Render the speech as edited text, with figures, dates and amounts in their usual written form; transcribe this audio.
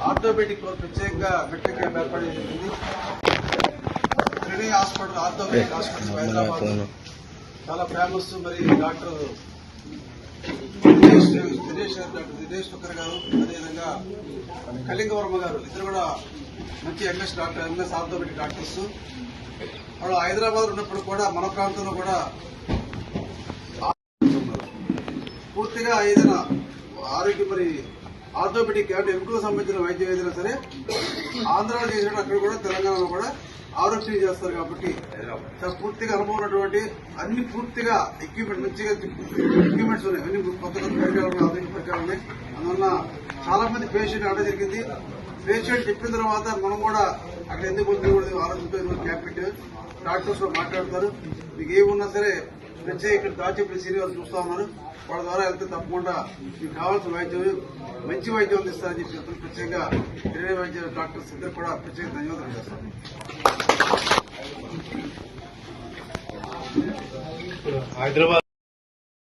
Orthopaedic ప్రత్యేకంగా metric camp ఏర్పాటు చేసింది. హాస్పిటల్ ఆర్థోపెడిక్ హాస్పిటల్ హైదరాబాద్ చాలా ఫేమస్. మరి డాక్టర్ దినేష్ టుక్కర్ గారు, అదేవిధంగా కళింగ వర్మ గారు, ఇద్దరు కూడా మంచి ఎంఎస్ ఆర్థోపెడిక్ డాక్టర్స్. వాళ్ళు హైదరాబాద్ ఉన్నప్పుడు కూడా మన ప్రాంతంలో కూడా పూర్తిగా ఏదైనా ఆరోగ్యం మరి ఆర్థోపెడిక్ అంటే ఎముకలకు సంబంధించిన వైద్యం ఏదైనా సరే ఆంధ్రాలో చేసినట్టు అక్కడ కూడా తెలంగాణలో కూడా ఆరోగ్యం చేస్తారు. కాబట్టి పూర్తిగా అనుభవం ఉన్నటువంటి అన్ని పూర్తిగా ఎక్విప్మెంట్ మంచిగా ఎక్విప్మెంట్స్ ఉన్నాయి, అన్ని కొత్త కొత్త పరికరాలు ఆధునిక పరికరాలు ఉన్నాయి. అందువల్ల చాలా మంది పేషెంట్ అడగ జరిగింది. పేషెంట్ చెప్పిన తర్వాత మనం కూడా అక్కడ ఎందుకు పొందకూడదు ఆలోచనతో క్యాంప్ పెట్టి డాక్టర్స్ మాట్లాడతారు. మీకు ఏమున్నా సరే ప్రత్యేక ఇక్కడ దాచేపల్లి శ్రీనివాస్ చూస్తా ఉన్నారు. వాళ్ళ ద్వారా వెళ్తే తప్పకుండా మీకు కావాల్సిన వైద్యం మంచి వైద్యం అందిస్తారని చెప్పి ప్రత్యేకంగా వెటర్నరీ వైద్య డాక్టర్స్ ఇద్దరు కూడా ప్రత్యేక ధన్యవాదాలు చేస్తారు. హైదరాబాద్